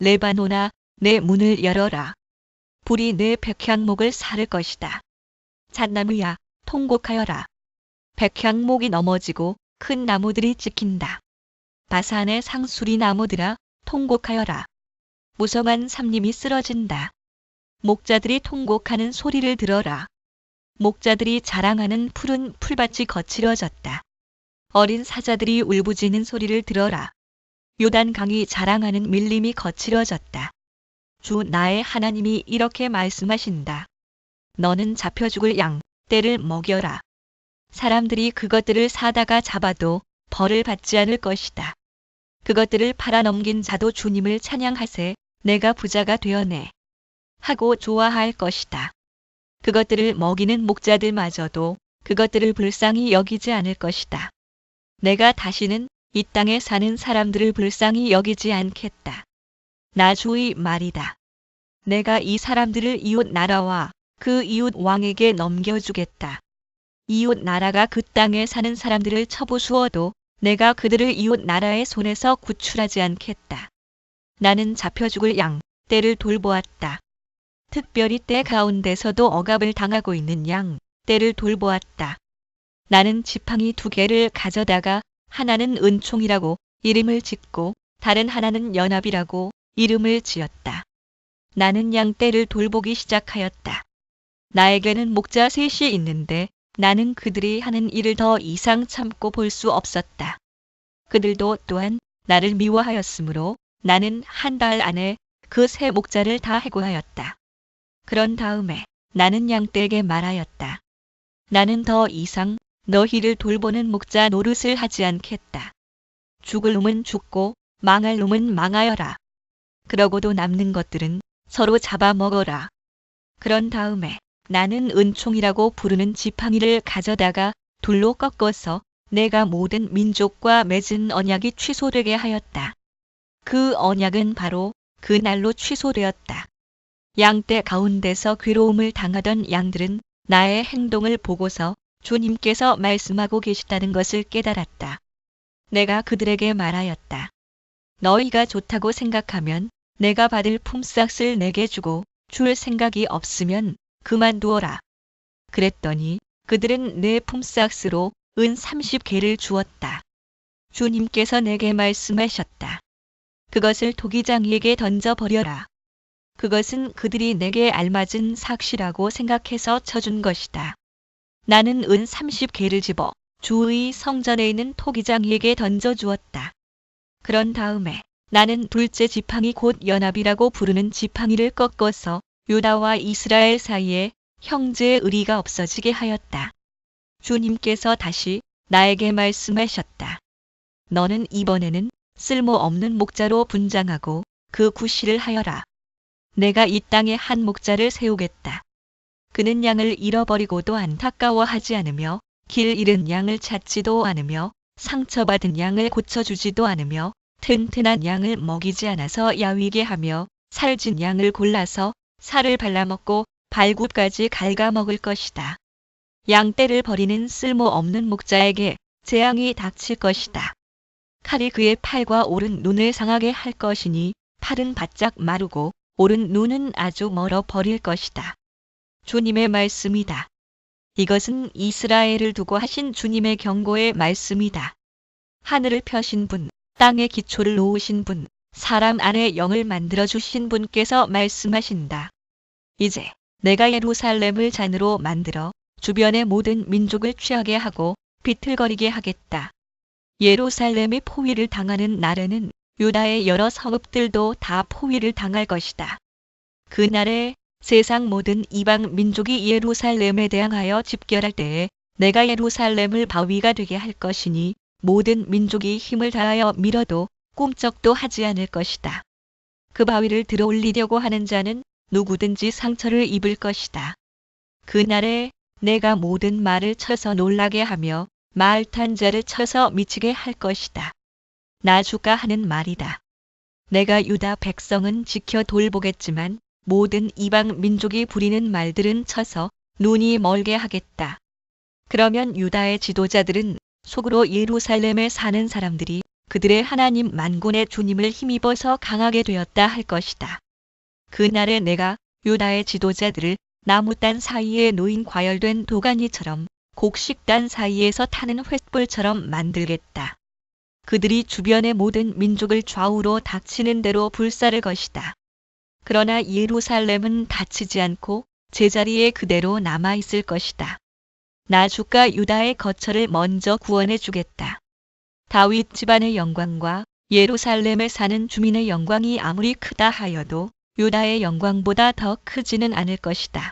레바논아, 내 문을 열어라. 불이 내 백향목을 사를 것이다. 잣나무야, 통곡하여라. 백향목이 넘어지고 큰 나무들이 찍힌다. 바산의 상수리 나무들아, 통곡하여라. 무성한 삽림이 쓰러진다. 목자들이 통곡하는 소리를 들어라. 목자들이 자랑하는 푸른 풀밭이 거칠어졌다. 어린 사자들이 울부짖는 소리를 들어라. 요단강이 자랑하는 밀림이 거칠어졌다. 주 나의 하나님이 이렇게 말씀하신다. 너는 잡혀 죽을 양, 떼를 먹여라. 사람들이 그것들을 사다가 잡아도 벌을 받지 않을 것이다. 그것들을 팔아넘긴 자도 주님을 찬양하세. 내가 부자가 되었네 하고 좋아할 것이다. 그것들을 먹이는 목자들마저도 그것들을 불쌍히 여기지 않을 것이다. 내가 다시는 이 땅에 사는 사람들을 불쌍히 여기지 않겠다. 나 주의 말이다. 내가 이 사람들을 이웃 나라와 그 이웃 왕에게 넘겨주겠다. 이웃 나라가 그 땅에 사는 사람들을 쳐부수어도 내가 그들을 이웃 나라의 손에서 구출하지 않겠다. 나는 잡혀 죽을 양, 떼를 돌보았다. 특별히 떼 가운데서도 억압을 당하고 있는 양, 떼를 돌보았다. 나는 지팡이 2개를 가져다가 하나는 은총이라고 이름을 짓고 다른 하나는 연합이라고 이름을 지었다. 나는 양 떼를 돌보기 시작하였다. 나에게는 목자 3이 있는데 나는 그들이 하는 일을 더 이상 참고 볼 수 없었다. 그들도 또한 나를 미워하였으므로 나는 한 달 안에 그 3 목자를 다 해고하였다. 그런 다음에 나는 양떼에게 말하였다. 나는 더 이상 너희를 돌보는 목자 노릇을 하지 않겠다. 죽을 놈은 죽고 망할 놈은 망하여라. 그러고도 남는 것들은 서로 잡아먹어라. 그런 다음에 나는 은총이라고 부르는 지팡이를 가져다가 둘로 꺾어서 내가 모든 민족과 맺은 언약이 취소되게 하였다. 그 언약은 바로 그 날로 취소되었다. 양떼 가운데서 괴로움을 당하던 양들은 나의 행동을 보고서 주님께서 말씀하고 계시다는 것을 깨달았다. 내가 그들에게 말하였다. 너희가 좋다고 생각하면 내가 받을 품삯을 내게 주고 줄 생각이 없으면 그만두어라. 그랬더니 그들은 내 품삯으로 은 30개를 주었다. 주님께서 내게 말씀하셨다. 그것을 토기장이에게 던져버려라. 그것은 그들이 내게 알맞은 삭시라고 생각해서 쳐준 것이다. 나는 은 30개를 집어 주의 성전에 있는 토기장이에게 던져주었다. 그런 다음에 나는 둘째 지팡이 곧 연합이라고 부르는 지팡이를 꺾어서 유다와 이스라엘 사이에 형제의 의리가 없어지게 하였다. 주님께서 다시 나에게 말씀하셨다. 너는 이번에는 쓸모없는 목자로 분장하고 그 구실을 하여라. 내가 이 땅에 한 목자를 세우겠다. 그는 양을 잃어버리고도 안타까워하지 않으며 길 잃은 양을 찾지도 않으며 상처받은 양을 고쳐주지도 않으며 튼튼한 양을 먹이지 않아서 야위게 하며 살진 양을 골라서 살을 발라먹고 발굽까지 갉아먹을 것이다. 양떼를 버리는 쓸모없는 목자에게 재앙이 닥칠 것이다. 칼이 그의 팔과 오른 눈을 상하게 할 것이니 팔은 바짝 마르고 오른 눈은 아주 멀어 버릴 것이다. 주님의 말씀이다. 이것은 이스라엘을 두고 하신 주님의 경고의 말씀이다. 하늘을 펴신 분, 땅의 기초를 놓으신 분, 사람 안에 영을 만들어주신 분께서 말씀하신다. 이제 내가 예루살렘을 잔으로 만들어 주변의 모든 민족을 취하게 하고 비틀거리게 하겠다. 예루살렘이 포위를 당하는 날에는 유다의 여러 성읍들도 다 포위를 당할 것이다. 그날에 세상 모든 이방 민족이 예루살렘에 대항하여 집결할 때에 내가 예루살렘을 바위가 되게 할 것이니 모든 민족이 힘을 다하여 밀어도 꿈쩍도 하지 않을 것이다. 그 바위를 들어올리려고 하는 자는 누구든지 상처를 입을 것이다. 그날에 내가 모든 말을 쳐서 놀라게 하며 말 탄 자를 쳐서 미치게 할 것이다. 나 주가 하는 말이다. 내가 유다 백성은 지켜 돌보겠지만 모든 이방 민족이 부리는 말들은 쳐서 눈이 멀게 하겠다. 그러면 유다의 지도자들은 속으로 예루살렘에 사는 사람들이 그들의 하나님 만군의 주님을 힘입어서 강하게 되었다 할 것이다. 그날에 내가 유다의 지도자들을 나무단 사이에 놓인 과열된 도가니처럼 곡식단 사이에서 타는 횃불처럼 만들겠다. 그들이 주변의 모든 민족을 좌우로 닥치는 대로 불사를 것이다. 그러나 예루살렘은 다치지 않고 제자리에 그대로 남아있을 것이다. 나 주가 유다의 거처를 먼저 구원해 주겠다. 다윗 집안의 영광과 예루살렘에 사는 주민의 영광이 아무리 크다 하여도 유다의 영광보다 더 크지는 않을 것이다.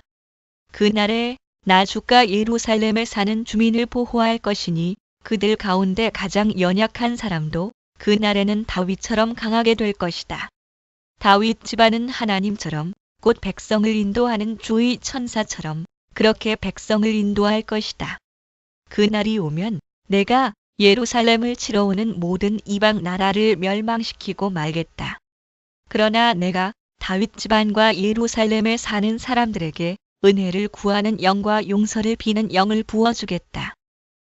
그날에 나 주가 예루살렘에 사는 주민을 보호할 것이니 그들 가운데 가장 연약한 사람도 그날에는 다윗처럼 강하게 될 것이다. 다윗 집안은 하나님처럼 곧 백성을 인도하는 주의 천사처럼 그렇게 백성을 인도할 것이다. 그날이 오면 내가 예루살렘을 치러 오는 모든 이방 나라를 멸망시키고 말겠다. 그러나 내가 다윗 집안과 예루살렘에 사는 사람들에게 은혜를 구하는 영과 용서를 비는 영을 부어주겠다.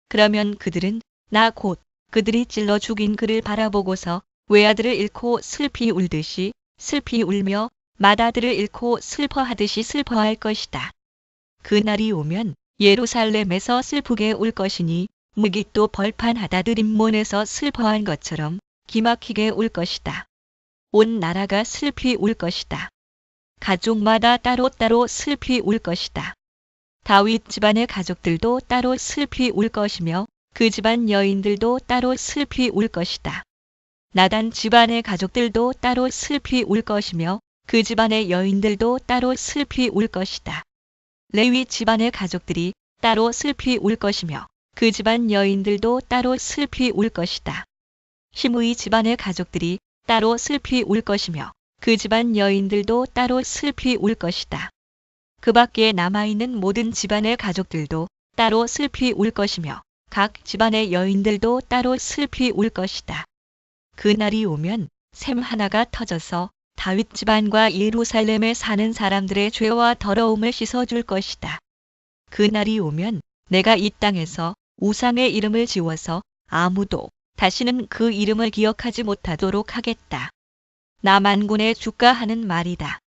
그러면 그들은 나 곧 그들이 찔러 죽인 그를 바라보고서 외아들을 잃고 슬피 울듯이 슬피 울며 맏아들을 잃고 슬퍼하듯이 슬퍼할 것이다. 그날이 오면 예루살렘에서 슬프게 울 것이니 무깃도 벌판 하다드림몬에서 슬퍼한 것처럼 기막히게 울 것이다. 온 나라가 슬피 울 것이다. 가족마다 따로따로 슬피 울 것이다. 다윗 집안의 가족들도 따로 슬피 울 것이며 그 집안 여인들도 따로 슬피 울 것이다. 나단 집안의 가족들도 따로 슬피 울 것이며 그 집안의 여인들도 따로 슬피 울 것이다. 레위 집안의 가족들이 따로 슬피 울 것이며 그 집안 여인들도 따로 슬피 울 것이다. 시므이 집안의 가족들이 따로 슬피 울 것이며 그 집안 여인들도 따로 슬피 울 것이다. 그 밖에 남아있는 모든 집안의 가족들도 따로 슬피 울 것이며 각 집안의 여인들도 따로 슬피 울 것이다. 그날이 오면 샘 하나가 터져서 다윗 집안과 예루살렘에 사는 사람들의 죄와 더러움을 씻어줄 것이다. 그날이 오면 내가 이 땅에서 우상의 이름을 지워서 아무도 다시는 그 이름을 기억하지 못하도록 하겠다. 나 만군의 주가 하는 말이다.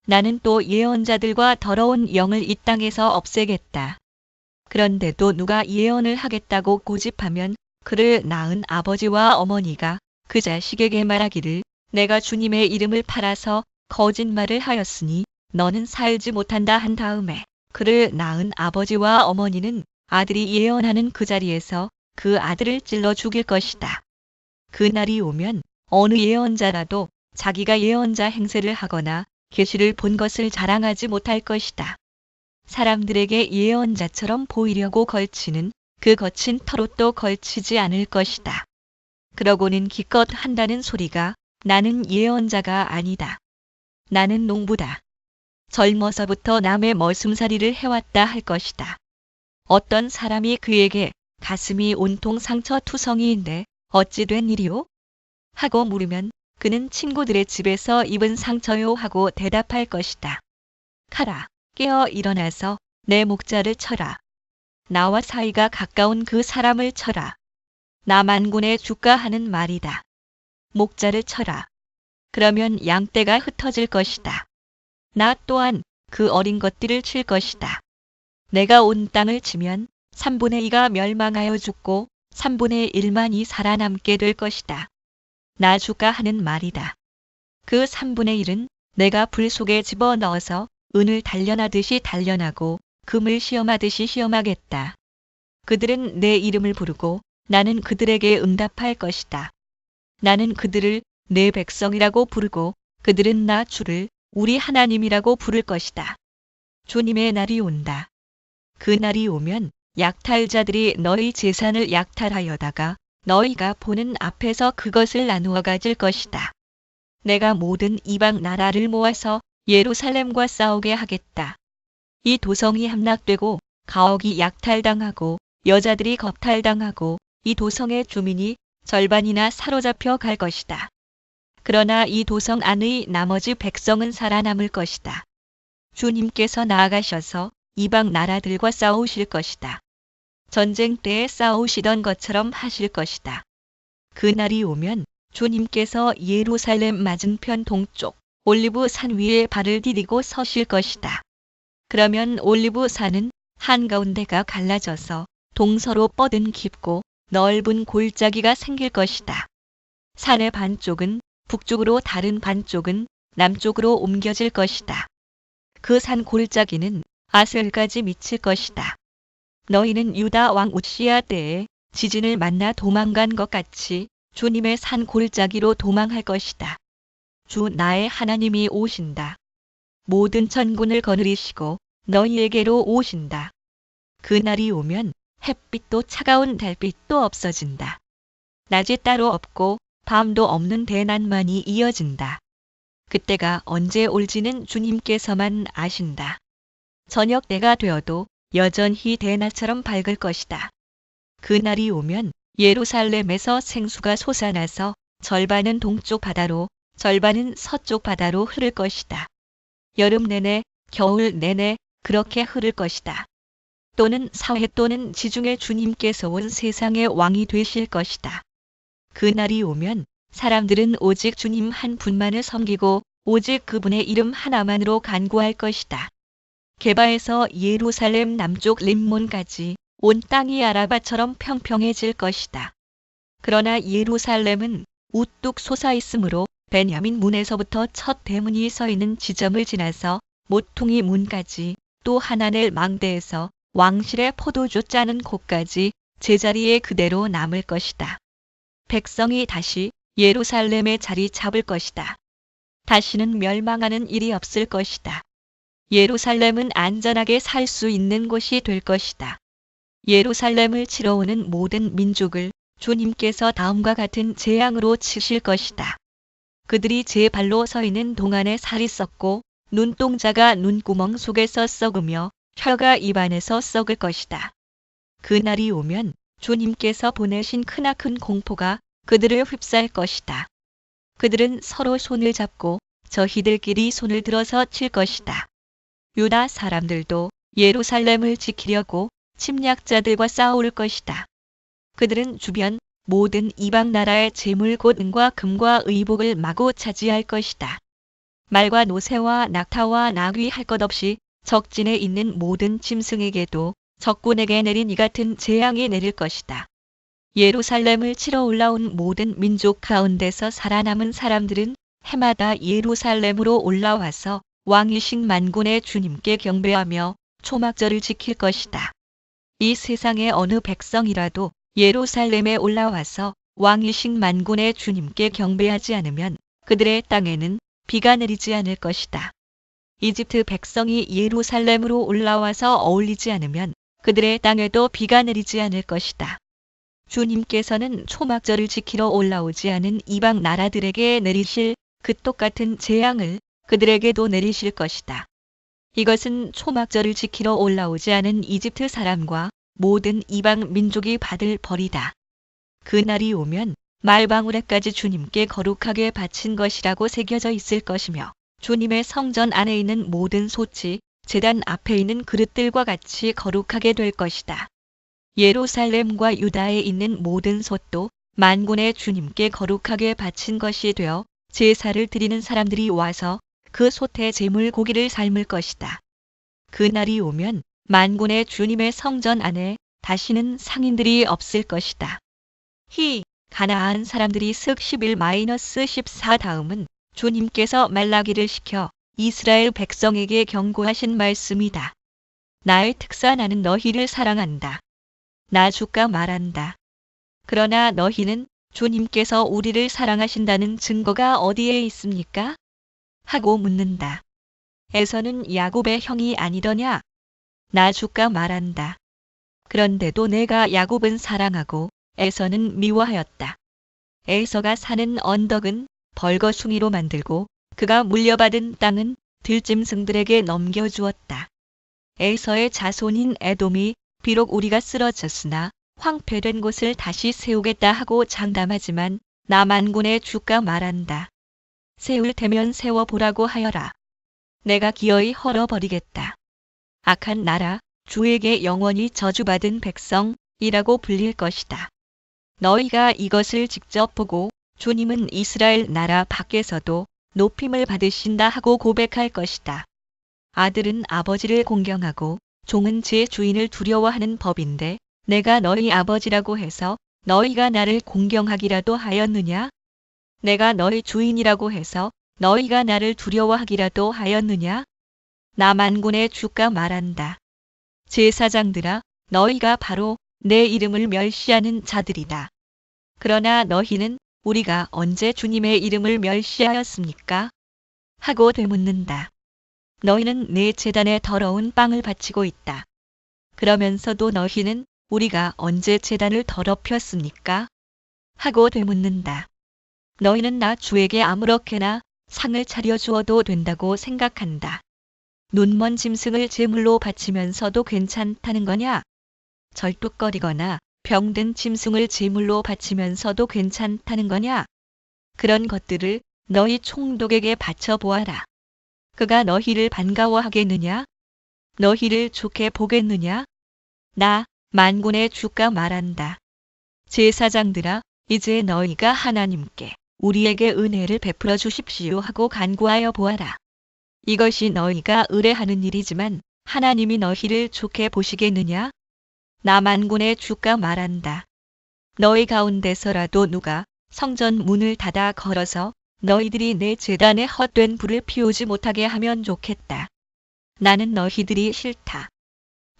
나는 또 예언자들과 더러운 영을 이 땅에서 없애겠다. 그런데도 누가 예언을 하겠다고 고집하면 그를 낳은 아버지와 어머니가 그 자식에게 말하기를 내가 주님의 이름을 팔아서 거짓말을 하였으니 너는 살지 못한다 한 다음에 그를 낳은 아버지와 어머니는 아들이 예언하는 그 자리에서 그 아들을 찔러 죽일 것이다. 그날이 오면 어느 예언자라도 자기가 예언자 행세를 하거나 계시를 본 것을 자랑하지 못할 것이다. 사람들에게 예언자처럼 보이려고 걸치는 그 거친 털옷도 걸치지 않을 것이다. 그러고는 기껏 한다는 소리가 나는 예언자가 아니다. 나는 농부다. 젊어서부터 남의 머슴살이를 해왔다 할 것이다. 어떤 사람이 그에게 가슴이 온통 상처투성이인데 어찌 된 일이오? 하고 물으면 그는 친구들의 집에서 입은 상처요 하고 대답할 것이다. 가라, 깨어 일어나서 내 목자를 쳐라. 나와 사이가 가까운 그 사람을 쳐라. 나 만군의 주가 하는 말이다. 목자를 쳐라. 그러면 양떼가 흩어질 것이다. 나 또한 그 어린 것들을 칠 것이다. 내가 온 땅을 치면 3분의 2가 멸망하여 죽고 3분의 1만이 살아남게 될 것이다. 나 주가 하는 말이다. 그 3분의 1은 내가 불 속에 집어넣어서 은을 단련하듯이 단련하고 금을 시험하듯이 시험하겠다. 그들은 내 이름을 부르고 나는 그들에게 응답할 것이다. 나는 그들을 내 백성이라고 부르고 그들은 나 주를 우리 하나님이라고 부를 것이다. 주님의 날이 온다. 그 날이 오면 약탈자들이 너희 재산을 약탈하여다가 너희가 보는 앞에서 그것을 나누어 가질 것이다. 내가 모든 이방 나라를 모아서 예루살렘과 싸우게 하겠다. 이 도성이 함락되고 가옥이 약탈당하고 여자들이 겁탈당하고 이 도성의 주민이 절반이나 사로잡혀 갈 것이다. 그러나 이 도성 안의 나머지 백성은 살아남을 것이다. 주님께서 나아가셔서 이방 나라들과 싸우실 것이다. 전쟁 때에 싸우시던 것처럼 하실 것이다. 그날이 오면 주님께서 예루살렘 맞은편 동쪽 올리브 산 위에 발을 디디고 서실 것이다. 그러면 올리브 산은 한가운데가 갈라져서 동서로 뻗은 깊고 넓은 골짜기가 생길 것이다. 산의 반쪽은 북쪽으로 다른 반쪽은 남쪽으로 옮겨질 것이다. 그 산 골짜기는 아셀까지 미칠 것이다. 너희는 유다 왕 우시야 때에 지진을 만나 도망간 것 같이 주님의 산 골짜기로 도망할 것이다. 주 나의 하나님이 오신다. 모든 천군을 거느리시고 너희에게로 오신다. 그날이 오면 햇빛도 차가운 달빛도 없어진다. 낮이 따로 없고 밤도 없는 대낮만이 이어진다. 그때가 언제 올지는 주님께서만 아신다. 저녁 때가 되어도 여전히 대낮처럼 밝을 것이다. 그날이 오면 예루살렘에서 생수가 솟아나서 절반은 동쪽 바다로 절반은 서쪽 바다로 흐를 것이다. 여름 내내, 겨울 내내 그렇게 흐를 것이다. 또는 사회 또는 지중해 주님께서 온 세상의 왕이 되실 것이다. 그날이 오면 사람들은 오직 주님 한 분만을 섬기고 오직 그분의 이름 하나만으로 간구할 것이다. 게바에서 예루살렘 남쪽 림몬까지 온 땅이 아라바처럼 평평해질 것이다. 그러나 예루살렘은 우뚝 솟아 있으므로 베냐민 문에서부터 첫 대문이 서 있는 지점을 지나서 모퉁이 문까지 또 하나넬 망대에서 왕실의 포도주 짜는 곳까지 제자리에 그대로 남을 것이다. 백성이 다시 예루살렘에 자리 잡을 것이다. 다시는 멸망하는 일이 없을 것이다. 예루살렘은 안전하게 살 수 있는 곳이 될 것이다. 예루살렘을 치러 오는 모든 민족을 주님께서 다음과 같은 재앙으로 치실 것이다. 그들이 제 발로 서 있는 동안에 살이 썩고 눈동자가 눈구멍 속에서 썩으며 혀가 입안에서 썩을 것이다. 그날이 오면 주님께서 보내신 크나큰 공포가 그들을 휩싸일 것이다. 그들은 서로 손을 잡고 저희들끼리 손을 들어서 칠 것이다. 유다 사람들도 예루살렘을 지키려고 침략자들과 싸울 것이다. 그들은 주변 모든 이방 나라의 재물 곧 은과 금과 의복을 마구 차지할 것이다. 말과 노새와 낙타와 나귀 할 것 없이 적진에 있는 모든 짐승에게도 적군에게 내린 이 같은 재앙이 내릴 것이다. 예루살렘을 치러 올라온 모든 민족 가운데서 살아남은 사람들은 해마다 예루살렘으로 올라와서 왕이신 만군의 주님께 경배하며 초막절을 지킬 것이다. 이 세상의 어느 백성이라도 예루살렘에 올라와서 왕이신 만군의 주님께 경배하지 않으면 그들의 땅에는 비가 내리지 않을 것이다. 이집트 백성이 예루살렘으로 올라와서 어울리지 않으면 그들의 땅에도 비가 내리지 않을 것이다. 주님께서는 초막절을 지키러 올라오지 않은 이방 나라들에게 내리실 그 똑같은 재앙을 그들에게도 내리실 것이다. 이것은 초막절을 지키러 올라오지 않은 이집트 사람과 모든 이방 민족이 받을 벌이다. 그날이 오면 말방울에까지 주님께 거룩하게 바친 것이라고 새겨져 있을 것이며 주님의 성전 안에 있는 모든 솥이 제단 앞에 있는 그릇들과 같이 거룩하게 될 것이다. 예루살렘과 유다에 있는 모든 솥도 만군의 주님께 거룩하게 바친 것이 되어 제사를 드리는 사람들이 와서 그 솥에 제물 고기를 삶을 것이다. 그날이 오면 만군의 주님의 성전 안에 다시는 상인들이 없을 것이다. 가나안 사람들이 쓱 11-14 다음은 주님께서 말라기를 시켜 이스라엘 백성에게 경고하신 말씀이다. 나의 특사 나는 너희를 사랑한다. 나 주가 말한다. 그러나 너희는 주님께서 우리를 사랑하신다는 증거가 어디에 있습니까? 하고 묻는다. 에서는 야곱의 형이 아니더냐? 나 주가 말한다. 그런데도 내가 야곱은 사랑하고 에서는 미워하였다. 에서가 사는 언덕은 벌거숭이로 만들고 그가 물려받은 땅은 들짐승들에게 넘겨주었다. 에서의 자손인 에돔이 비록 우리가 쓰러졌으나 황폐된 곳을 다시 세우겠다 하고 장담하지만 나 만군의 주가 말한다. 세울 테면 세워보라고 하여라. 내가 기어이 헐어버리겠다. 악한 나라, 주에게 영원히 저주받은 백성이라고 불릴 것이다. 너희가 이것을 직접 보고 주님은 이스라엘 나라 밖에서도 높임을 받으신다 하고 고백할 것이다. 아들은 아버지를 공경하고 종은 제 주인을 두려워하는 법인데 내가 너희 아버지라고 해서 너희가 나를 공경하기라도 하였느냐? 내가 너희 주인이라고 해서 너희가 나를 두려워하기라도 하였느냐? 나 만군의 주가 말한다. 제사장들아, 너희가 바로 내 이름을 멸시하는 자들이다. 그러나 너희는 우리가 언제 주님의 이름을 멸시하였습니까? 하고 되묻는다. 너희는 내 제단에 더러운 빵을 바치고 있다. 그러면서도 너희는 우리가 언제 제단을 더럽혔습니까? 하고 되묻는다. 너희는 나 주에게 아무렇게나 상을 차려주어도 된다고 생각한다. 눈먼 짐승을 제물로 바치면서도 괜찮다는 거냐? 절뚝거리거나 병든 짐승을 제물로 바치면서도 괜찮다는 거냐? 그런 것들을 너희 총독에게 바쳐보아라. 그가 너희를 반가워하겠느냐? 너희를 좋게 보겠느냐? 나 만군의 주가 말한다. 제사장들아, 이제 너희가 하나님께 우리에게 은혜를 베풀어 주십시오 하고 간구하여 보아라. 이것이 너희가 의뢰하는 일이지만 하나님이 너희를 좋게 보시겠느냐? 나 만군의 주가 말한다. 너희 가운데서라도 누가 성전 문을 닫아 걸어서 너희들이 내 제단에 헛된 불을 피우지 못하게 하면 좋겠다. 나는 너희들이 싫다.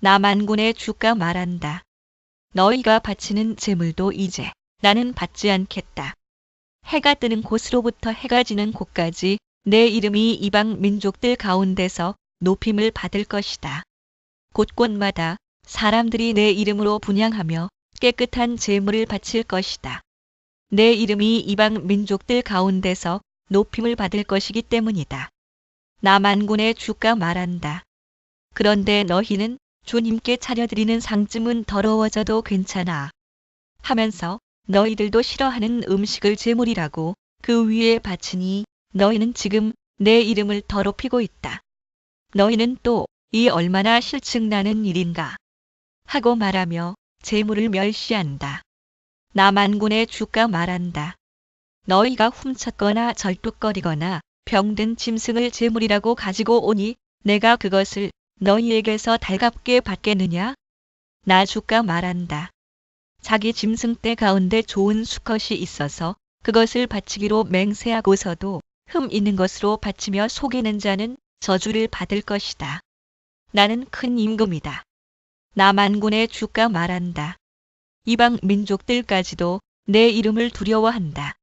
나 만군의 주가 말한다. 너희가 바치는 제물도 이제 나는 받지 않겠다. 해가 뜨는 곳으로부터 해가 지는 곳까지 내 이름이 이방 민족들 가운데서 높임을 받을 것이다. 곳곳마다 사람들이 내 이름으로 분향하며 깨끗한 제물을 바칠 것이다. 내 이름이 이방 민족들 가운데서 높임을 받을 것이기 때문이다. 나 만군의 주가 말한다. 그런데 너희는 주님께 차려드리는 상쯤은 더러워져도 괜찮아 하면서 너희들도 싫어하는 음식을 제물이라고 그 위에 바치니 너희는 지금 내 이름을 더럽히고 있다. 너희는 또 이 얼마나 실증나는 일인가 하고 말하며 제물을 멸시한다. 나 만군의 주가 말한다. 너희가 훔쳤거나 절뚝거리거나 병든 짐승을 제물이라고 가지고 오니 내가 그것을 너희에게서 달갑게 받겠느냐? 나 주가 말한다. 자기 짐승 떼 가운데 좋은 수컷이 있어서 그것을 바치기로 맹세하고서도 흠 있는 것으로 바치며 속이는 자는 저주를 받을 것이다. 나는 큰 임금이다. 나 만군의 주가 말한다. 이방 민족들까지도 내 이름을 두려워한다.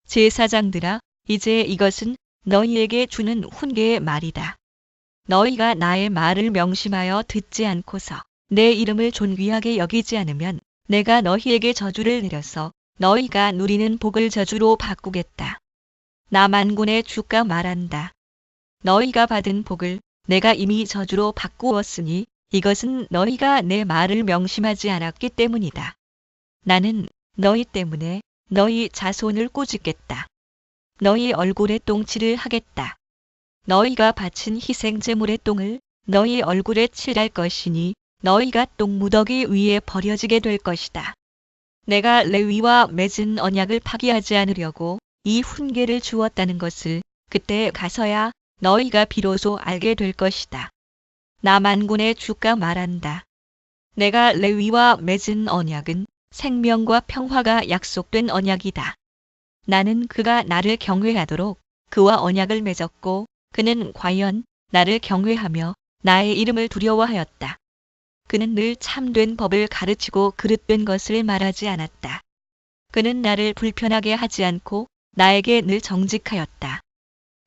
제사장들아, 이제 이것은 너희에게 주는 훈계의 말이다. 너희가 나의 말을 명심하여 듣지 않고서 내 이름을 존귀하게 여기지 않으면 내가 너희에게 저주를 내려서 너희가 누리는 복을 저주로 바꾸겠다. 나 만군의 주가 말한다. 너희가 받은 복을 내가 이미 저주로 바꾸었으니 이것은 너희가 내 말을 명심하지 않았기 때문이다. 나는 너희 때문에 너희 자손을 꾸짖겠다. 너희 얼굴에 똥칠을 하겠다. 너희가 바친 희생제물의 똥을 너희 얼굴에 칠할 것이니 너희가 똥무더기 위에 버려지게 될 것이다. 내가 레위와 맺은 언약을 파기하지 않으려고 이 훈계를 주었다는 것을 그때 가서야 너희가 비로소 알게 될 것이다. 나 만군의 주가 말한다. 내가 레위와 맺은 언약은 생명과 평화가 약속된 언약이다. 나는 그가 나를 경외하도록 그와 언약을 맺었고 그는 과연 나를 경외하며 나의 이름을 두려워하였다. 그는 늘 참된 법을 가르치고 그릇된 것을 말하지 않았다. 그는 나를 불편하게 하지 않고 나에게 늘 정직하였다.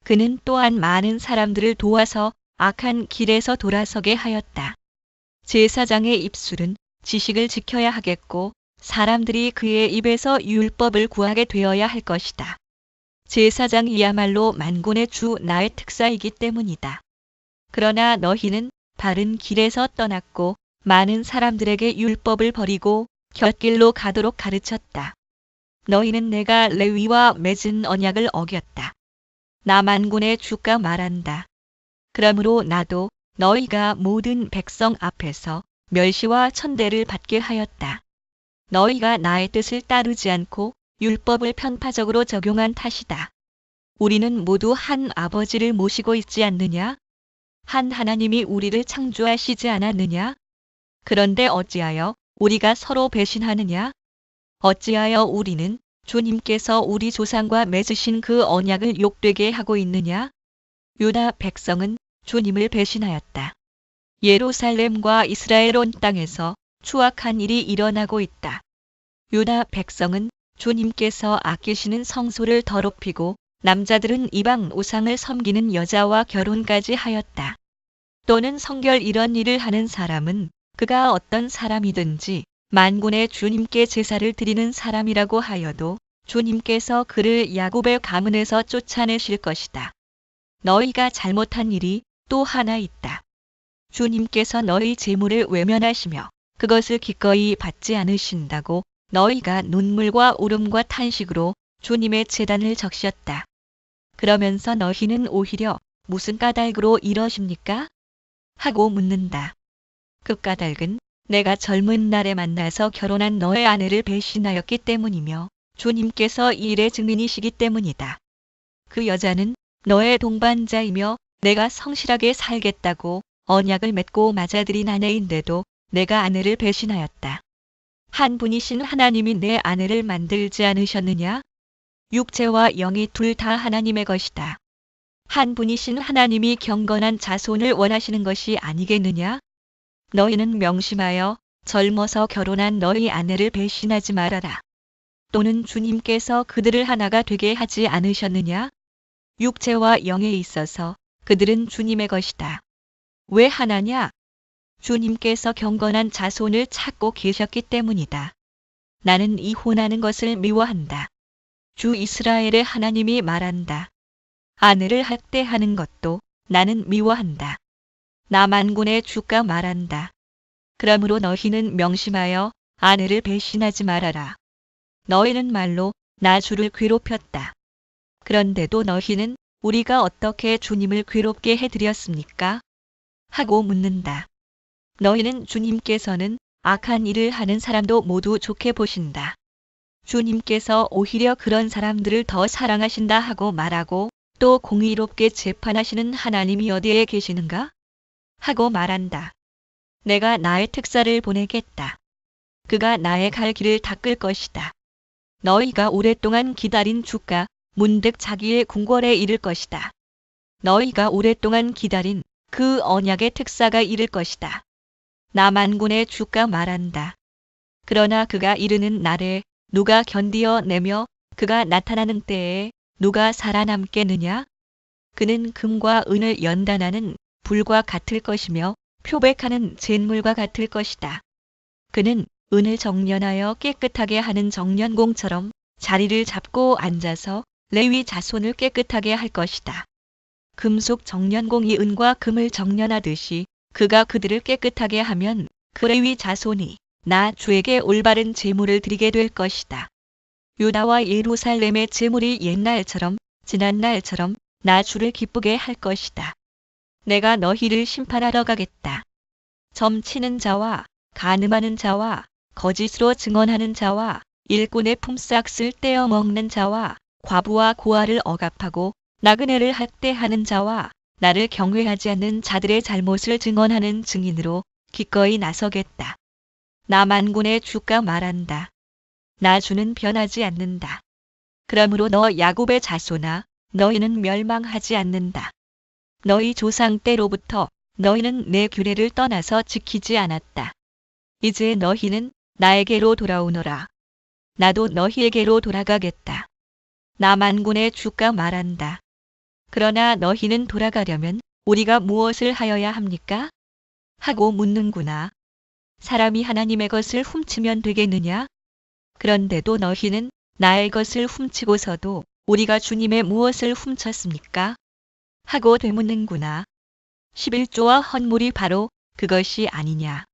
그는 또한 많은 사람들을 도와서 악한 길에서 돌아서게 하였다. 제사장의 입술은 지식을 지켜야 하겠고 사람들이 그의 입에서 율법을 구하게 되어야 할 것이다. 제사장이야말로 만군의 주 나의 특사이기 때문이다. 그러나 너희는 바른 길에서 떠났고 많은 사람들에게 율법을 버리고 곁길로 가도록 가르쳤다. 너희는 내가 레위와 맺은 언약을 어겼다. 나 만군의 주가 말한다. 그러므로 나도 너희가 모든 백성 앞에서 멸시와 천대를 받게 하였다. 너희가 나의 뜻을 따르지 않고 율법을 편파적으로 적용한 탓이다. 우리는 모두 한 아버지를 모시고 있지 않느냐? 한 하나님이 우리를 창조하시지 않았느냐? 그런데 어찌하여 우리가 서로 배신하느냐? 어찌하여 우리는 주님께서 우리 조상과 맺으신 그 언약을 욕되게 하고 있느냐? 유다 백성은 주님을 배신하였다. 예루살렘과 이스라엘 온 땅에서 추악한 일이 일어나고 있다. 유다 백성은 주님께서 아끼시는 성소를 더럽히고 남자들은 이방 우상을 섬기는 여자와 결혼까지 하였다. 또는 성결 이런 일을 하는 사람은 그가 어떤 사람이든지 만군의 주님께 제사를 드리는 사람이라고 하여도 주님께서 그를 야곱의 가문에서 쫓아내실 것이다. 너희가 잘못한 일이 또 하나 있다. 주님께서 너희 재물을 외면하시며 그것을 기꺼이 받지 않으신다고 너희가 눈물과 울음과 탄식으로 주님의 제단을 적셨다. 그러면서 너희는 오히려 무슨 까닭으로 이러십니까? 하고 묻는다. 그 까닭은 내가 젊은 날에 만나서 결혼한 너의 아내를 배신하였기 때문이며 주님께서 이 일의 증인이시기 때문이다. 그 여자는 너의 동반자이며 내가 성실하게 살겠다고 언약을 맺고 맞아들인 아내인데도 내가 아내를 배신하였다. 한 분이신 하나님이 내 아내를 만들지 않으셨느냐? 육체와 영이 둘 다 하나님의 것이다. 한 분이신 하나님이 경건한 자손을 원하시는 것이 아니겠느냐? 너희는 명심하여 젊어서 결혼한 너희 아내를 배신하지 말아라. 또는 주님께서 그들을 하나가 되게 하지 않으셨느냐? 육체와 영에 있어서 그들은 주님의 것이다. 왜 하나냐? 주님께서 경건한 자손을 찾고 계셨기 때문이다. 나는 이혼하는 것을 미워한다. 주 이스라엘의 하나님이 말한다. 아내를 학대하는 것도 나는 미워한다. 나 만군의 주가 말한다. 그러므로 너희는 명심하여 아내를 배신하지 말아라. 너희는 말로 나 주를 괴롭혔다. 그런데도 너희는 우리가 어떻게 주님을 괴롭게 해드렸습니까? 하고 묻는다. 너희는 주님께서는 악한 일을 하는 사람도 모두 좋게 보신다. 주님께서 오히려 그런 사람들을 더 사랑하신다 하고 말하고 또 공의롭게 재판하시는 하나님이 어디에 계시는가? 하고 말한다. 내가 나의 특사를 보내겠다. 그가 나의 갈 길을 닦을 것이다. 너희가 오랫동안 기다린 주가 문득 자기의 궁궐에 이를 것이다. 너희가 오랫동안 기다린 그 언약의 특사가 이를 것이다. 나 만군의 주가 말한다. 그러나 그가 이르는 날에 누가 견디어내며 그가 나타나는 때에 누가 살아남겠느냐? 그는 금과 은을 연단하는 불과 같을 것이며 표백하는 잿물과 같을 것이다. 그는 은을 정련하여 깨끗하게 하는 정련공처럼 자리를 잡고 앉아서 레위 자손을 깨끗하게 할 것이다. 금속 정련공이 은과 금을 정련하듯이 그가 그들을 깨끗하게 하면 그 레위 자손이 나 주에게 올바른 제물을 드리게 될 것이다. 유다와 예루살렘의 제물이 옛날처럼 지난날처럼 나 주를 기쁘게 할 것이다. 내가 너희를 심판하러 가겠다. 점치는 자와 간음하는 자와 거짓으로 증언하는 자와 일꾼의 품삯을 떼어 먹는 자와 과부와 고아를 억압하고 나그네를 학대하는 자와 나를 경외하지 않는 자들의 잘못을 증언하는 증인으로 기꺼이 나서겠다. 나 만군의 주가 말한다. 나 주는 변하지 않는다. 그러므로 너 야곱의 자손아, 너희는 멸망하지 않는다. 너희 조상 때로부터 너희는 내 규례를 떠나서 지키지 않았다. 이제 너희는 나에게로 돌아오너라. 나도 너희에게로 돌아가겠다. 나 만군의 주가 말한다. 그러나 너희는 돌아가려면 우리가 무엇을 하여야 합니까? 하고 묻는구나. 사람이 하나님의 것을 훔치면 되겠느냐? 그런데도 너희는 나의 것을 훔치고서도 우리가 주님의 무엇을 훔쳤습니까? 하고 되묻는구나. 11조와 헌물이 바로 그것이 아니냐.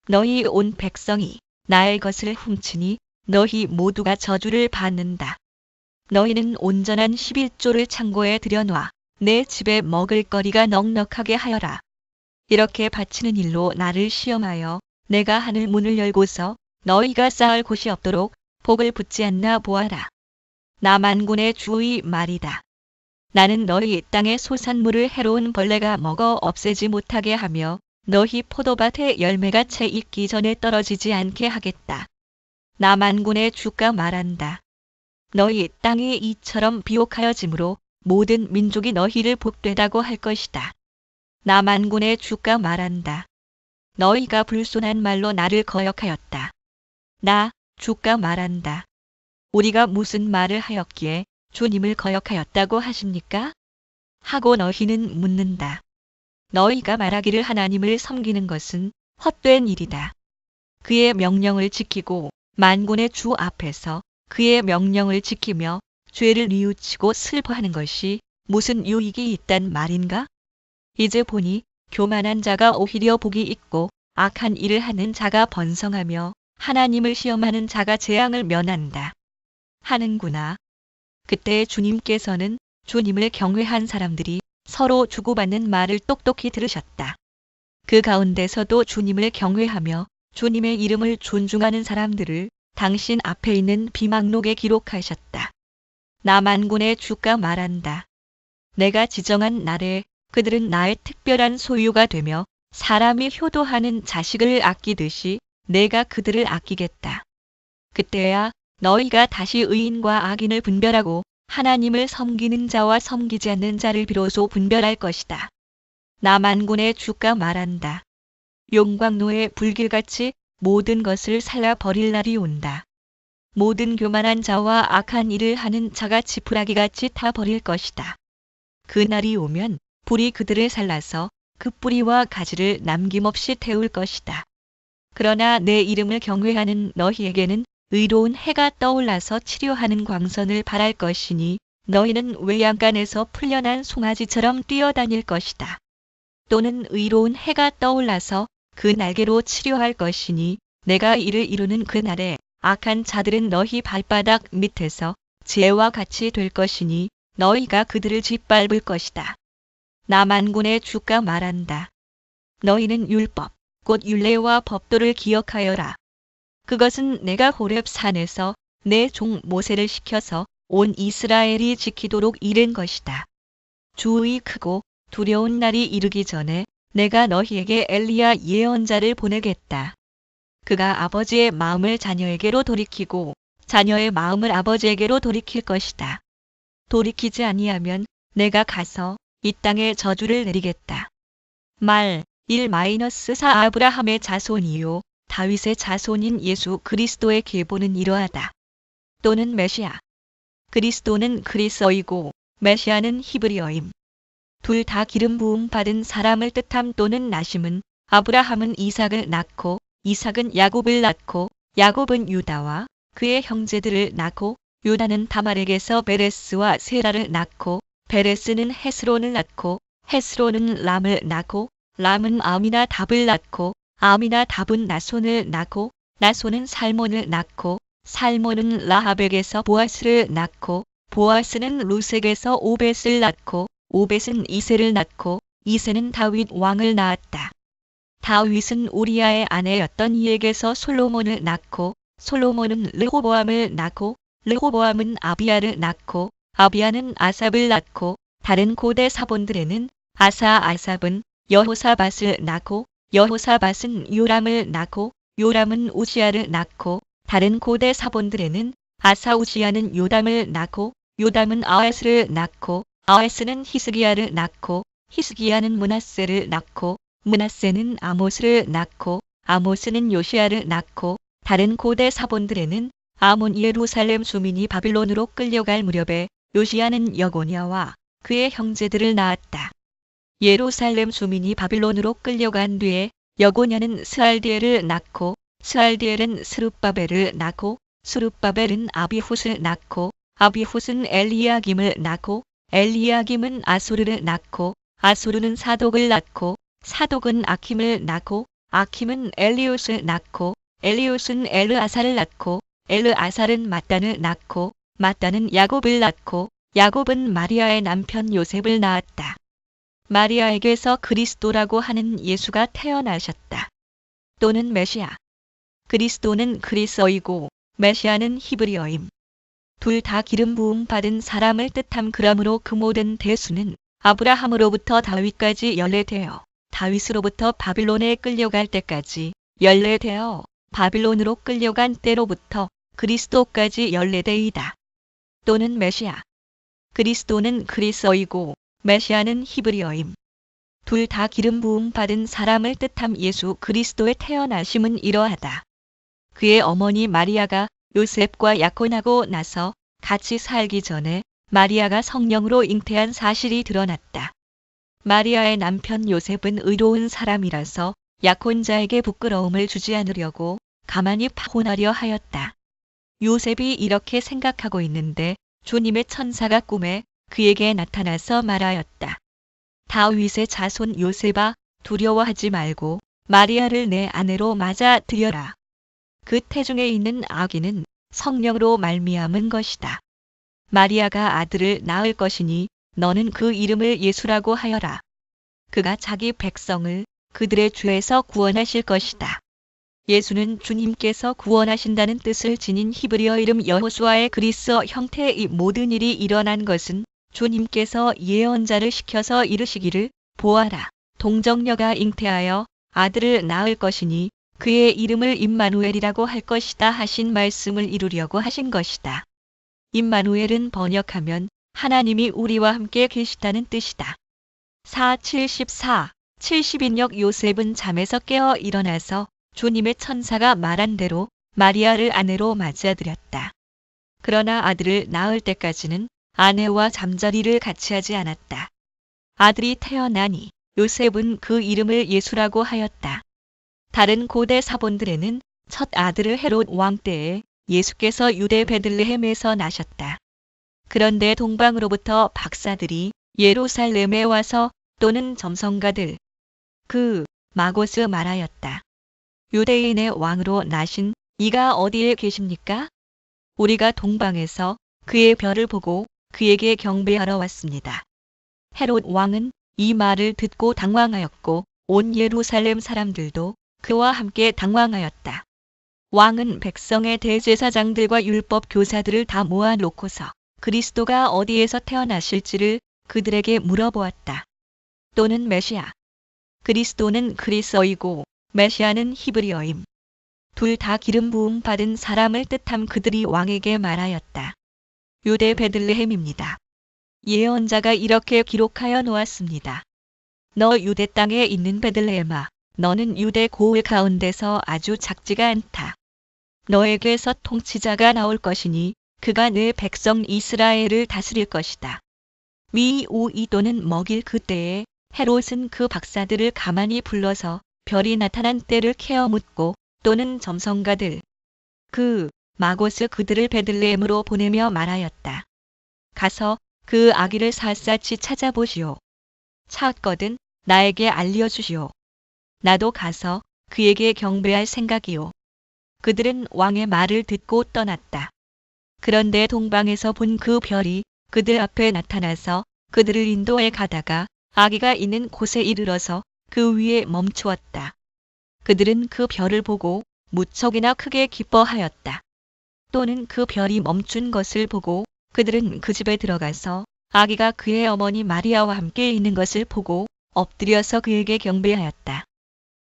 너희 온 백성이 나의 것을 훔치니 너희 모두가 저주를 받는다. 너희는 온전한 11조를 창고에 들여놔 내 집에 먹을거리가 넉넉하게 하여라. 이렇게 바치는 일로 나를 시험하여 내가 하늘 문을 열고서 너희가 쌓을 곳이 없도록 복을 붙지 않나 보아라. 나 만군의 주의 말이다. 나는 너희 땅의 소산물을 해로운 벌레가 먹어 없애지 못하게 하며 너희 포도밭의 열매가 채 익기 전에 떨어지지 않게 하겠다. 나 만군의 주가 말한다. 너희 땅이 이처럼 비옥하여짐으로 모든 민족이 너희를 복되다고 할 것이다. 나 만군의 주가 말한다. 너희가 불손한 말로 나를 거역하였다. 나 주가 말한다. 우리가 무슨 말을 하였기에 주님을 거역하였다고 하십니까? 하고 너희는 묻는다. 너희가 말하기를 하나님을 섬기는 것은 헛된 일이다. 그의 명령을 지키고 만군의 주 앞에서 그의 명령을 지키며 죄를 뉘우치고 슬퍼하는 것이 무슨 유익이 있단 말인가? 이제 보니 교만한 자가 오히려 복이 있고 악한 일을 하는 자가 번성하며 하나님을 시험하는 자가 재앙을 면한다. 하는구나. 그때 주님께서는 주님을 경외한 사람들이 서로 주고받는 말을 똑똑히 들으셨다. 그 가운데서도 주님을 경외하며 주님의 이름을 존중하는 사람들을 당신 앞에 있는 비망록에 기록하셨다. 나 만군의 주가 말한다. 내가 지정한 날에 그들은 나의 특별한 소유가 되며 사람이 효도하는 자식을 아끼듯이 내가 그들을 아끼겠다. 그때야 너희가 다시 의인과 악인을 분별하고 하나님을 섬기는 자와 섬기지 않는 자를 비로소 분별할 것이다. 나 만군의 주가 말한다. 용광로의 불길같이 모든 것을 살라 버릴 날이 온다. 모든 교만한 자와 악한 일을 하는 자가 지푸라기같이 타 버릴 것이다. 그 날이 오면 불이 그들을 살라서 그 뿌리와 가지를 남김없이 태울 것이다. 그러나 내 이름을 경외하는 너희에게는 의로운 해가 떠올라서 치료하는 광선을 발할 것이니 너희는 외양간에서 풀려난 송아지처럼 뛰어다닐 것이다. 또는 의로운 해가 떠올라서 그 날개로 치료할 것이니 내가 이를 이루는 그 날에 악한 자들은 너희 발바닥 밑에서 재와 같이 될 것이니 너희가 그들을 짓밟을 것이다. 나 만군의 주가 말한다. 너희는 율법, 곧 율례와 법도를 기억하여라. 그것은 내가 호렙 산에서 내 종 모세를 시켜서 온 이스라엘이 지키도록 이른 것이다. 주의 크고 두려운 날이 이르기 전에 내가 너희에게 엘리야 예언자를 보내겠다. 그가 아버지의 마음을 자녀에게로 돌이키고 자녀의 마음을 아버지에게로 돌이킬 것이다. 돌이키지 아니하면 내가 가서 이 땅에 저주를 내리겠다. 말 1-4 아브라함의 자손이요 다윗의 자손인 예수 그리스도의 계보는 이러하다. 또는 메시아. 그리스도는 그리스어이고 메시아는 히브리어임. 둘 다 기름 부음 받은 사람을 뜻함. 또는 나심은 아브라함은 이삭을 낳고 이삭은 야곱을 낳고 야곱은 유다와 그의 형제들을 낳고 유다는 다말에게서 베레스와 세라를 낳고 베레스는 헤스론을 낳고 헤스론은 람을 낳고 람은 아미나답을 낳고 아미나답은 나손을 낳고 나손은 살몬을 낳고 살몬은 라합에게서 보아스를 낳고 보아스는 루색에서 오벳을 낳고 오벳은 이새를 낳고 이새는 다윗 왕을 낳았다. 다윗은 우리아의 아내였던 이에게서 솔로몬을 낳고 솔로몬은 르호보암을 낳고 르호보암은 아비야를 낳고 아비야는 아삽을 낳고 다른 고대 사본들에는 아삽은 여호사밧을 낳고 여호사밧은 요람을 낳고 요람은 우시야를 낳고 다른 고대 사본들에는 우시야는 요담을 낳고 요담은 아하스를 낳고 아하스는 히스기야를 낳고 히스기야는 므낫세를 낳고 므낫세는 아모스를 낳고 아모스는 요시야를 낳고 다른 고대 사본들에는 아몬 예루살렘 주민이 바빌론으로 끌려갈 무렵에 요시야는 여고냐와 그의 형제들을 낳았다. 예루살렘 주민이 바빌론으로 끌려간 뒤에 여고냐는 스알디엘을 낳고 스알디엘은 스룹바벨을 낳고 스룹바벨은 아비훗을 낳고 아비훗은 엘리야김을 낳고 엘리야김은 아소르를 낳고 아소르는 사독을 낳고 사독은 아킴을 낳고 아킴은 엘리옷을 낳고 엘리옷은 엘르아사를 낳고 엘르아살은 mat단을 낳고 mat단은 야곱을 낳고 야곱은 마리아의 남편 요셉을 낳았다. 마리아에게서 그리스도라고 하는 예수가 태어나셨다. 또는 메시아. 그리스도는 그리스어이고 메시아는 히브리어임. 둘 다 기름 부음 받은 사람을 뜻함. 그러므로 그 모든 대수는 아브라함으로부터 다윗까지 연례되어 다윗으로부터 바빌론에 끌려갈 때까지 연례되어 바빌론으로 끌려간 때로부터 그리스도까지 연례되이다. 또는 메시아. 그리스도는 그리스어이고 메시아는 히브리어임. 둘 다 기름 부음 받은 사람을 뜻함. 예수 그리스도의 태어나심은 이러하다. 그의 어머니 마리아가 요셉과 약혼하고 나서 같이 살기 전에 마리아가 성령으로 잉태한 사실이 드러났다. 마리아의 남편 요셉은 의로운 사람이라서 약혼자에게 부끄러움을 주지 않으려고 가만히 파혼하려 하였다. 요셉이 이렇게 생각하고 있는데 주님의 천사가 꿈에 그에게 나타나서 말하였다. 다윗의 자손 요셉아, 두려워하지 말고 마리아를 내 아내로 맞아 들여라. 그 태중에 있는 아기는 성령으로 말미암은 것이다. 마리아가 아들을 낳을 것이니 너는 그 이름을 예수라고 하여라. 그가 자기 백성을 그들의 죄에서 구원하실 것이다. 예수는 주님께서 구원하신다는 뜻을 지닌 히브리어 이름 여호수아의 그리스어 형태의 이 모든 일이 일어난 것은 주님께서 예언자를 시켜서 이르시기를 보아라. 동정녀가 잉태하여 아들을 낳을 것이니 그의 이름을 임마누엘이라고 할 것이다 하신 말씀을 이루려고 하신 것이다. 임마누엘은 번역하면 하나님이 우리와 함께 계시다는 뜻이다. 70인역 요셉은 잠에서 깨어 일어나서 주님의 천사가 말한 대로 마리아를 아내로 맞아들였다. 그러나 아들을 낳을 때까지는 아내와 잠자리를 같이 하지 않았다. 아들이 태어나니 요셉은 그 이름을 예수라고 하였다. 다른 고대 사본들에는 첫 아들을 헤롯 왕 때에 예수께서 유대 베들레헴에서 나셨다. 그런데 동방으로부터 박사들이 예루살렘에 와서 또는 점성가들 그 마고스 말하였다. 유대인의 왕으로 나신 이가 어디에 계십니까? 우리가 동방에서 그의 별을 보고 그에게 경배하러 왔습니다. 헤롯 왕은 이 말을 듣고 당황하였고 온 예루살렘 사람들도 그와 함께 당황하였다. 왕은 백성의 대제사장들과 율법 교사들을 다 모아놓고서 그리스도가 어디에서 태어나실지를 그들에게 물어보았다. 또는 메시아. 그리스도는 그리스어이고 메시아는 히브리어임. 둘 다 기름 부음 받은 사람을 뜻함. 그들이 왕에게 말하였다. 유대 베들레헴입니다. 예언자가 이렇게 기록하여 놓았습니다. 너 유대 땅에 있는 베들레헴아, 너는 유대 고을 가운데서 아주 작지가 않다. 너에게서 통치자가 나올 것이니 그가 내 백성 이스라엘을 다스릴 것이다. 미오이 또는 먹일 그때에 헤롯은 그 박사들을 가만히 불러서 별이 나타난 때를 캐어 묻고 또는 점성가들 그 마고스 그들을 베들레헴으로 보내며 말하였다. 가서 그 아기를 샅샅이 찾아보시오. 찾거든 나에게 알려주시오. 나도 가서 그에게 경배할 생각이오. 그들은 왕의 말을 듣고 떠났다. 그런데 동방에서 본 그 별이 그들 앞에 나타나서 그들을 인도해 가다가 아기가 있는 곳에 이르러서 그 위에 멈추었다. 그들은 그 별을 보고 무척이나 크게 기뻐하였다. 또는 그 별이 멈춘 것을 보고 그들은 그 집에 들어가서 아기가 그의 어머니 마리아와 함께 있는 것을 보고 엎드려서 그에게 경배하였다.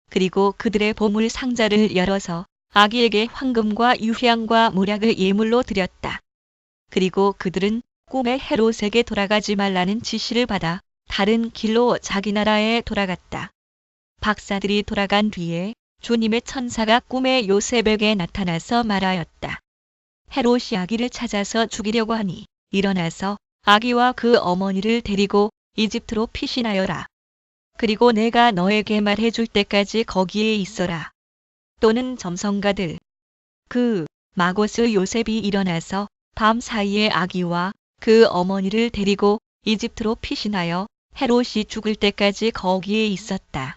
그리고 그들의 보물 상자를 열어서 아기에게 황금과 유향과 몰약을 예물로 드렸다. 그리고 그들은 꿈에 헤롯에게 돌아가지 말라는 지시를 받아 다른 길로 자기 나라에 돌아갔다. 박사들이 돌아간 뒤에 주님의 천사가 꿈에 요셉에게 나타나서 말하였다. 헤롯이 아기를 찾아서 죽이려고 하니 일어나서 아기와 그 어머니를 데리고 이집트로 피신하여라. 그리고 내가 너에게 말해줄 때까지 거기에 있어라. 또는 점성가들 그 마고스 요셉이 일어나서 밤 사이에 아기와 그 어머니를 데리고 이집트로 피신하여 헤롯이 죽을 때까지 거기에 있었다.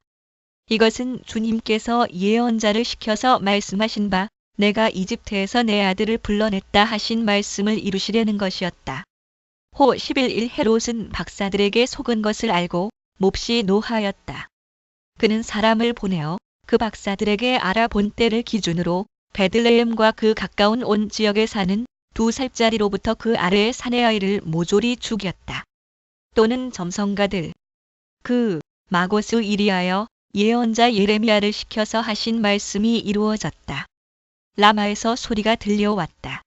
이것은 주님께서 예언자를 시켜서 말씀하신 바 내가 이집트에서 내 아들을 불러냈다 하신 말씀을 이루시려는 것이었다. 호 11일 헤롯은 박사들에게 속은 것을 알고 몹시 노하였다. 그는 사람을 보내어 그 박사들에게 알아본 때를 기준으로 베들레헴과 그 가까운 온 지역에 사는 2살짜리로부터 그 아래의 사내 아이를 모조리 죽였다. 또는 점성가들 그 마고스 이리하여 예언자 예레미야를 시켜서 하신 말씀이 이루어졌다. 라마에서 소리가 들려왔다.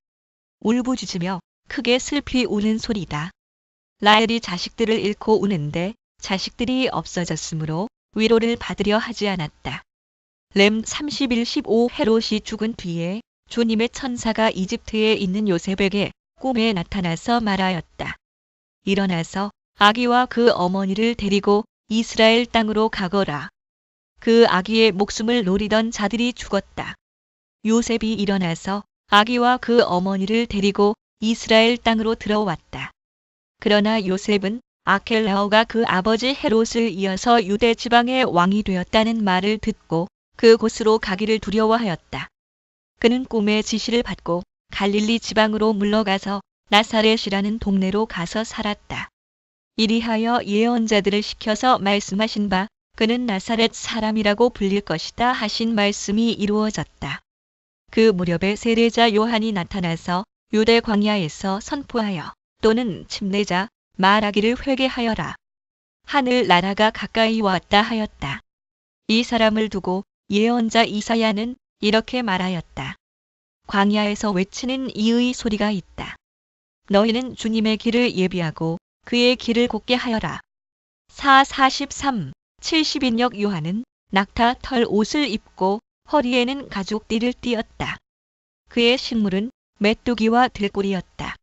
울부짖으며 크게 슬피 우는 소리다. 라헬이 자식들을 잃고 우는데 자식들이 없어졌으므로 위로를 받으려 하지 않았다. 렘 31-15 헤롯이 죽은 뒤에 주님의 천사가 이집트에 있는 요셉에게 꿈에 나타나서 말하였다. 일어나서 아기와 그 어머니를 데리고 이스라엘 땅으로 가거라. 그 아기의 목숨을 노리던 자들이 죽었다. 요셉이 일어나서 아기와 그 어머니를 데리고 이스라엘 땅으로 들어왔다. 그러나 요셉은 아켈라오가 그 아버지 헤롯을 이어서 유대 지방의 왕이 되었다는 말을 듣고 그곳으로 가기를 두려워하였다. 그는 꿈의 지시를 받고 갈릴리 지방으로 물러가서 나사렛이라는 동네로 가서 살았다. 이리하여 예언자들을 시켜서 말씀하신 바 그는 나사렛 사람이라고 불릴 것이다 하신 말씀이 이루어졌다. 그 무렵에 세례자 요한이 나타나서 유대 광야에서 선포하여 또는 침례자 말하기를 회개하여라. 하늘 나라가 가까이 왔다 하였다. 이 사람을 두고 예언자 이사야는 이렇게 말하였다. 광야에서 외치는 이의 소리가 있다. 너희는 주님의 길을 예비하고 그의 길을 곱게 하여라. 4:43 70인역 요한은 낙타 털 옷을 입고 허리에는 가죽띠를 띠었다. 그의 식물은 메뚜기와 들꿀이었다.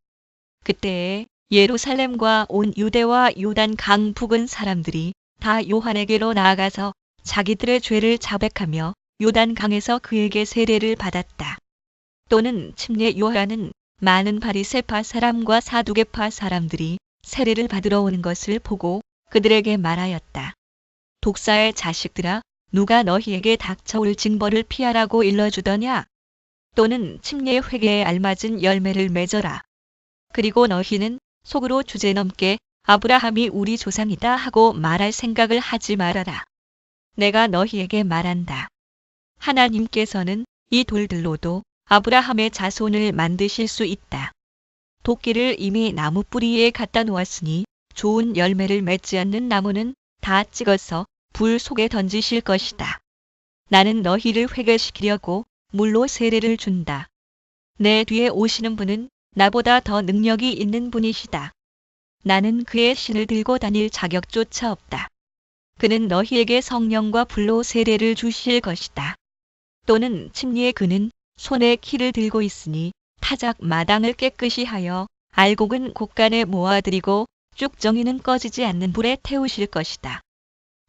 그때에 예루살렘과 온 유대와 요단 강 부근 사람들이 다 요한에게로 나아가서 자기들의 죄를 자백하며 요단 강에서 그에게 세례를 받았다. 또는 침례 요한은 많은 바리새파 사람과 사두개파 사람들이 세례를 받으러 오는 것을 보고 그들에게 말하였다. 독사의 자식들아, 누가 너희에게 닥쳐올 징벌을 피하라고 일러주더냐? 또는 침례 회개에 알맞은 열매를 맺어라. 그리고 너희는 속으로 주제넘게 아브라함이 우리 조상이다 하고 말할 생각을 하지 말아라. 내가 너희에게 말한다. 하나님께서는 이 돌들로도 아브라함의 자손을 만드실 수 있다. 도끼를 이미 나무 뿌리에 갖다 놓았으니 좋은 열매를 맺지 않는 나무는 다 찍어서 불 속에 던지실 것이다. 나는 너희를 회개시키려고 물로 세례를 준다. 내 뒤에 오시는 분은 나보다 더 능력이 있는 분이시다. 나는 그의 신을 들고 다닐 자격조차 없다. 그는 너희에게 성령과 불로 세례를 주실 것이다. 또는 침례의 그는 손에 키를 들고 있으니 타작 마당을 깨끗이 하여 알곡은 곳간에 모아들이고 쭉정이는 꺼지지 않는 불에 태우실 것이다.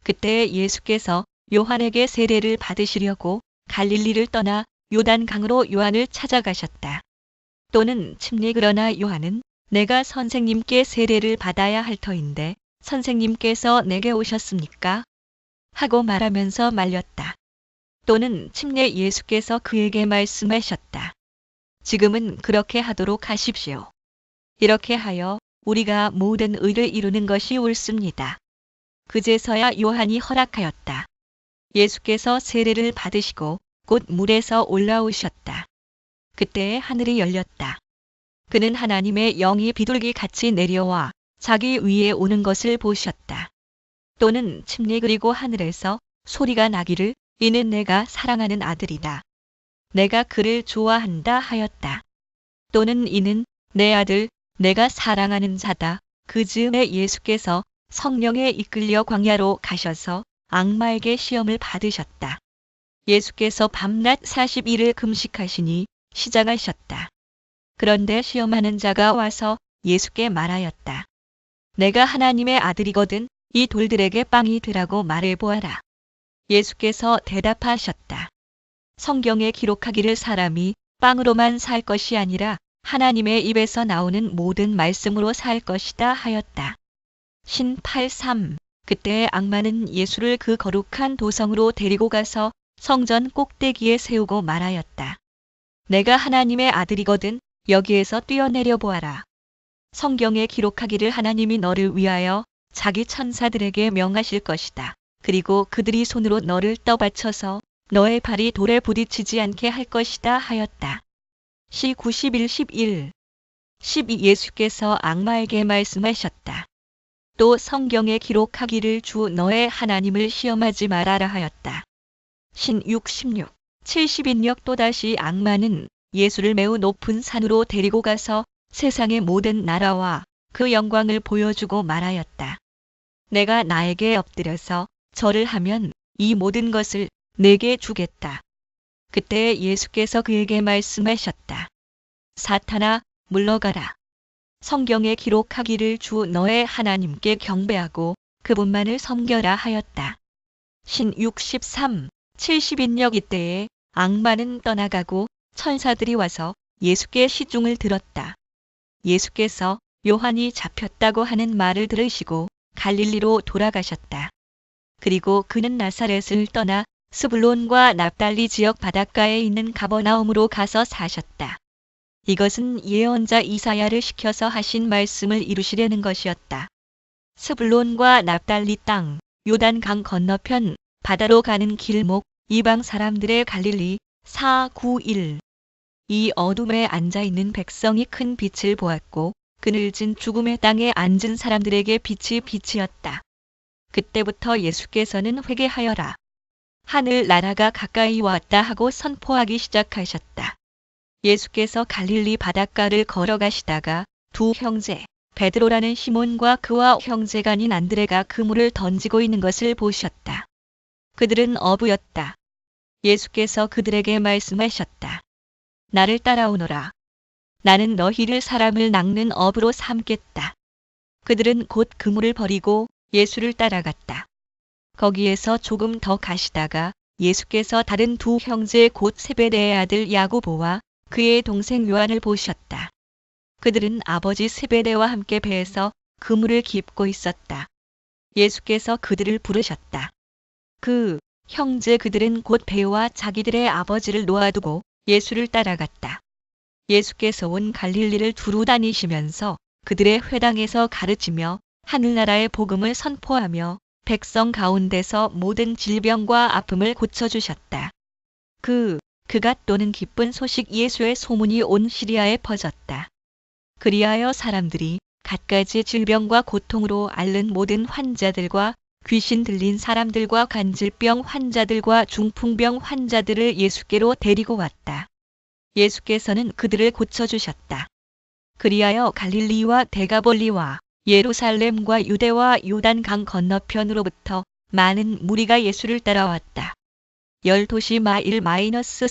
그때 예수께서 요한에게 세례를 받으시려고 갈릴리를 떠나 요단강으로 요한을 찾아가셨다. 또는 침례 그러나 요한은 내가 선생님께 세례를 받아야 할 터인데 선생님께서 내게 오셨습니까? 하고 말하면서 말렸다. 또는 침례 예수께서 그에게 말씀하셨다. 지금은 그렇게 하도록 하십시오. 이렇게 하여 우리가 모든 의를 이루는 것이 옳습니다. 그제서야 요한이 허락하였다. 예수께서 세례를 받으시고 곧 물에서 올라오셨다. 그때 하늘이 열렸다. 그는 하나님의 영이 비둘기 같이 내려와 자기 위에 오는 것을 보셨다. 또는 침례 그리고 하늘에서 소리가 나기를 이는 내가 사랑하는 아들이다. 내가 그를 좋아한다 하였다. 또는 이는 내 아들, 내가 사랑하는 자다. 그 즈음에 예수께서 성령에 이끌려 광야로 가셔서 악마에게 시험을 받으셨다. 예수께서 밤낮 40일을 금식하시니 시장하셨다. 그런데 시험하는 자가 와서 예수께 말하였다. 내가 하나님의 아들이거든 이 돌들에게 빵이 되라고 말해보아라. 예수께서 대답하셨다. 성경에 기록하기를 사람이 빵으로만 살 것이 아니라 하나님의 입에서 나오는 모든 말씀으로 살 것이다 하였다. 신 8:3 그때 악마는 예수를 그 거룩한 도성으로 데리고 가서 성전 꼭대기에 세우고 말하였다. 내가 하나님의 아들이거든 여기에서 뛰어내려 보아라. 성경에 기록하기를 하나님이 너를 위하여 자기 천사들에게 명하실 것이다. 그리고 그들이 손으로 너를 떠받쳐서 너의 발이 돌에 부딪히지 않게 할 것이다 하였다. 시 91, 11, 12 예수께서 악마에게 말씀하셨다. 또 성경에 기록하기를 주 너의 하나님을 시험하지 말아라 하였다. 신 66, 70인역 또다시 악마는 예수를 매우 높은 산으로 데리고 가서 세상의 모든 나라와 그 영광을 보여주고 말하였다. 내가 나에게 엎드려서 절을 하면 이 모든 것을 내게 주겠다. 그때 예수께서 그에게 말씀하셨다. 사탄아, 물러가라. 성경에 기록하기를 주 너의 하나님께 경배하고 그분만을 섬겨라 하였다. 신 63, 70인역 이때에 악마는 떠나가고 천사들이 와서 예수께 시중을 들었다. 예수께서 요한이 잡혔다고 하는 말을 들으시고 갈릴리로 돌아가셨다. 그리고 그는 나사렛을 떠나 스불론과 납달리 지역 바닷가에 있는 가버나움으로 가서 사셨다. 이것은 예언자 이사야를 시켜서 하신 말씀을 이루시려는 것이었다. 스불론과 납달리 땅, 요단강 건너편, 바다로 가는 길목, 이방 사람들의 갈릴리, 491. 이 어둠에 앉아있는 백성이 큰 빛을 보았고 그늘진 죽음의 땅에 앉은 사람들에게 빛이 빛이었다. 그때부터 예수께서는 회개하여라. 하늘 나라가 가까이 왔다 하고 선포하기 시작하셨다. 예수께서 갈릴리 바닷가를 걸어가시다가 두 형제, 베드로라는 시몬과 그와 형제가 아닌 안드레가 그물을 던지고 있는 것을 보셨다. 그들은 어부였다. 예수께서 그들에게 말씀하셨다. 나를 따라오너라. 나는 너희를 사람을 낚는 어부로 삼겠다. 그들은 곧 그물을 버리고 예수를 따라갔다. 거기에서 조금 더 가시다가 예수께서 다른 두 형제 곧 세베대의 아들 야고보와 그의 동생 요한을 보셨다. 그들은 아버지 세베대와 함께 배에서 그물을 깁고 있었다. 예수께서 그들을 부르셨다. 그 형제 그들은 곧 배와 자기들의 아버지를 놓아두고 예수를 따라갔다. 예수께서 온 갈릴리를 두루 다니시면서 그들의 회당에서 가르치며 하늘나라의 복음을 선포하며 백성 가운데서 모든 질병과 아픔을 고쳐주셨다. 그가 또는 기쁜 소식 예수의 소문이 온 시리아에 퍼졌다. 그리하여 사람들이 갖가지 질병과 고통으로 앓는 모든 환자들과 귀신 들린 사람들과 간질병 환자들과 중풍병 환자들을 예수께로 데리고 왔다. 예수께서는 그들을 고쳐주셨다. 그리하여 갈릴리와 데가볼리와 예루살렘과 유대와 요단강 건너편으로부터 많은 무리가 예수를 따라왔다. 10도시 마일 -4